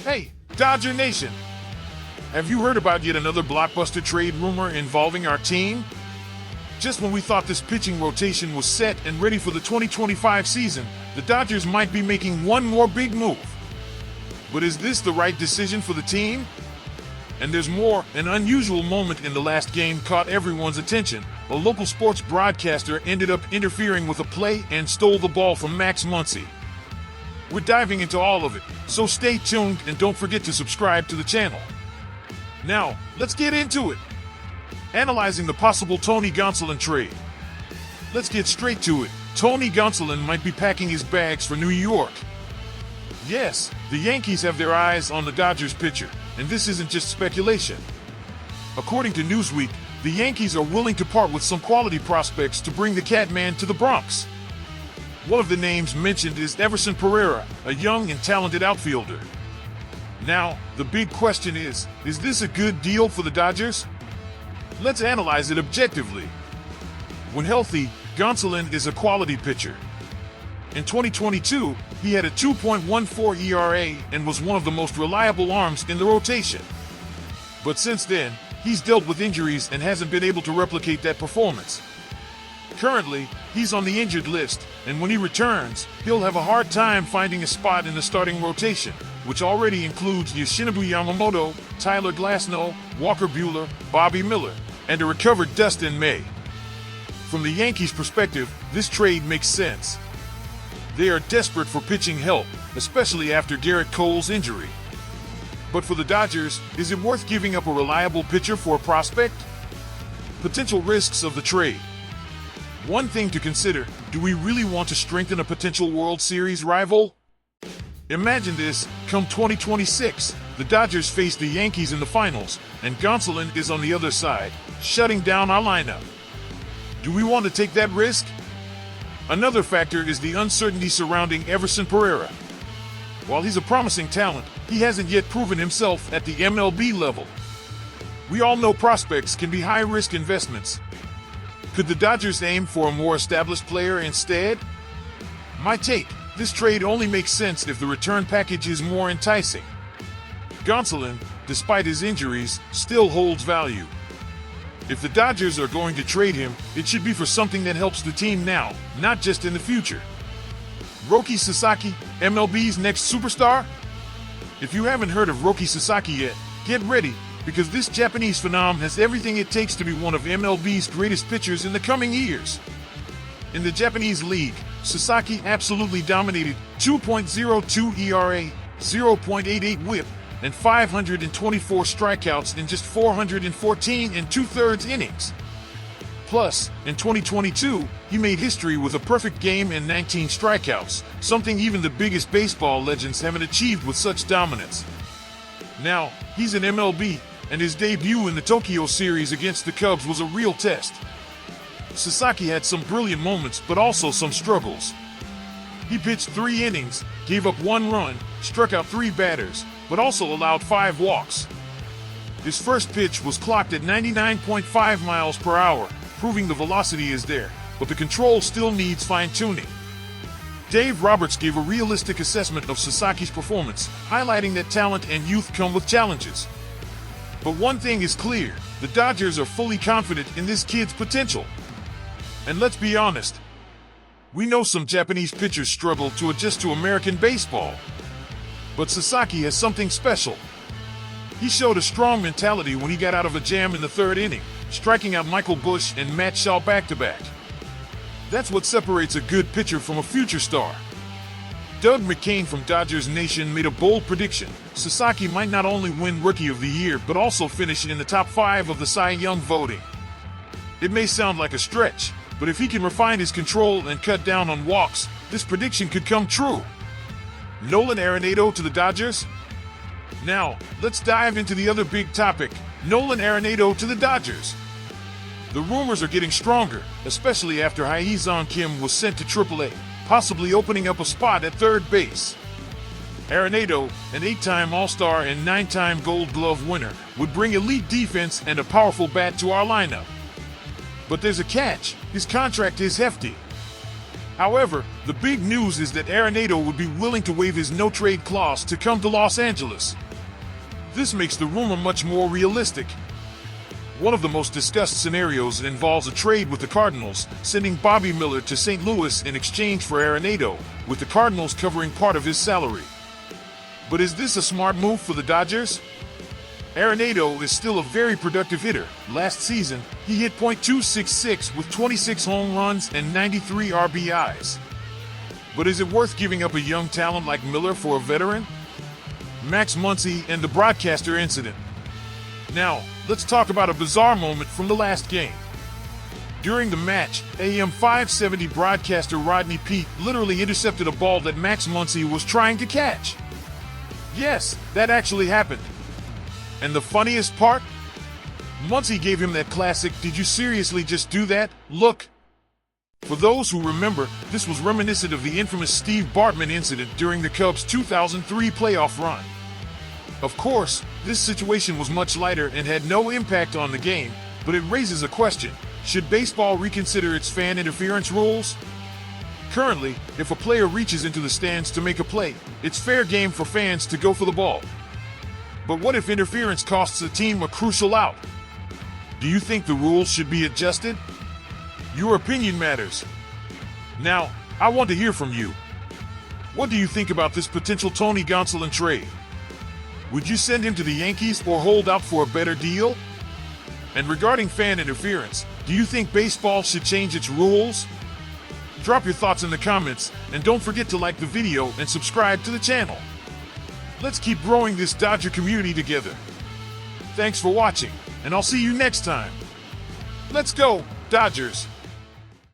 Hey, Dodger Nation! Have you heard about yet another blockbuster trade rumor involving our team? Just when we thought this pitching rotation was set and ready for the 2025 season, the Dodgers might be making one more big move. But is this the right decision for the team? And there's more. An unusual moment in the last game caught everyone's attention. A local sports broadcaster ended up interfering with a play and stole the ball from Max Muncy. We're diving into all of it, so stay tuned and don't forget to subscribe to the channel. Now, let's get into it. Analyzing the possible Tony Gonsolin trade. Let's get straight to it. Tony Gonsolin might be packing his bags for New York. Yes, the Yankees have their eyes on the Dodgers pitcher, and this isn't just speculation. According to Newsweek, the Yankees are willing to part with some quality prospects to bring the Catman to the Bronx. One of the names mentioned is Everson Pereira, a young and talented outfielder. Now, the big question is this a good deal for the Dodgers? Let's analyze it objectively. When healthy, Gonsolin is a quality pitcher. In 2022, he had a 2.14 ERA and was one of the most reliable arms in the rotation. But since then, he's dealt with injuries and hasn't been able to replicate that performance. Currently, he's on the injured list, and when he returns, he'll have a hard time finding a spot in the starting rotation, which already includes Yoshinobu Yamamoto, Tyler Glasnow, Walker Buehler, Bobby Miller, and a recovered Dustin May. From the Yankees' perspective, this trade makes sense. They are desperate for pitching help, especially after Garrett Cole's injury. But for the Dodgers, is it worth giving up a reliable pitcher for a prospect? Potential risks of the trade. One thing to consider, do we really want to strengthen a potential World Series rival? Imagine this, come 2026, the Dodgers face the Yankees in the finals, and Gonsolin is on the other side, shutting down our lineup. Do we want to take that risk? Another factor is the uncertainty surrounding Everson Pereira. While he's a promising talent, he hasn't yet proven himself at the MLB level. We all know prospects can be high-risk investments. Could the Dodgers aim for a more established player instead? My take, this trade only makes sense if the return package is more enticing. Gonsolin, despite his injuries, still holds value. If the Dodgers are going to trade him, it should be for something that helps the team now, not just in the future. Roki Sasaki, MLB's next superstar? If you haven't heard of Roki Sasaki yet, get ready, because this Japanese phenom has everything it takes to be one of MLB's greatest pitchers in the coming years. In the Japanese league, Sasaki absolutely dominated. 2.02 ERA, 0.88 WHIP, and 524 strikeouts in just 414 and 2/3 innings. Plus, in 2022, he made history with a perfect game and 19 strikeouts, something even the biggest baseball legends haven't achieved with such dominance. Now, he's in MLB, and his debut in the Tokyo series against the Cubs was a real test. Sasaki had some brilliant moments, but also some struggles. He pitched 3 innings, gave up 1 run, struck out 3 batters, but also allowed 5 walks. His first pitch was clocked at 99.5 miles per hour, proving the velocity is there, but the control still needs fine-tuning. Dave Roberts gave a realistic assessment of Sasaki's performance, highlighting that talent and youth come with challenges. But one thing is clear, the Dodgers are fully confident in this kid's potential. And let's be honest, we know some Japanese pitchers struggle to adjust to American baseball. But Sasaki has something special. He showed a strong mentality when he got out of a jam in the 3rd inning, striking out Michael Busch and Matt Shaw back-to-back. That's what separates a good pitcher from a future star. Doug McCain from Dodgers Nation made a bold prediction. Sasaki might not only win Rookie of the Year, but also finish in the top 5 of the Cy Young voting. It may sound like a stretch, but if he can refine his control and cut down on walks, this prediction could come true. Nolan Arenado to the Dodgers? Now, let's dive into the other big topic, Nolan Arenado to the Dodgers. The rumors are getting stronger, especially after Hye-Sung Kim was sent to AAA, possibly opening up a spot at 3rd base. Arenado, an 8-time All-Star and 9-time Gold Glove winner, would bring elite defense and a powerful bat to our lineup. But there's a catch. His contract is hefty. However, the big news is that Arenado would be willing to waive his no-trade clause to come to Los Angeles. This makes the rumor much more realistic. One of the most discussed scenarios involves a trade with the Cardinals, sending Bobby Miller to St. Louis in exchange for Arenado, with the Cardinals covering part of his salary. But is this a smart move for the Dodgers? Arenado is still a very productive hitter. Last season, he hit .266 with 26 home runs and 93 RBIs. But is it worth giving up a young talent like Miller for a veteran? Max Muncy and the broadcaster incident. Now, let's talk about a bizarre moment from the last game. During the match, AM 570 broadcaster Rodney Peete literally intercepted a ball that Max Muncy was trying to catch. Yes, that actually happened. And the funniest part? Muncy gave him that classic, "Did you seriously just do that?" look. For those who remember, this was reminiscent of the infamous Steve Bartman incident during the Cubs' 2003 playoff run. Of course, this situation was much lighter and had no impact on the game, but it raises a question. Should baseball reconsider its fan interference rules? Currently, if a player reaches into the stands to make a play, it's fair game for fans to go for the ball. But what if interference costs a team a crucial out? Do you think the rules should be adjusted? Your opinion matters. Now, I want to hear from you. What do you think about this potential Tony Gonsolin trade? Would you send him to the Yankees or hold out for a better deal? And regarding fan interference, do you think baseball should change its rules? Drop your thoughts in the comments, and don't forget to like the video and subscribe to the channel. Let's keep growing this Dodger community together. Thanks for watching, and I'll see you next time. Let's go, Dodgers!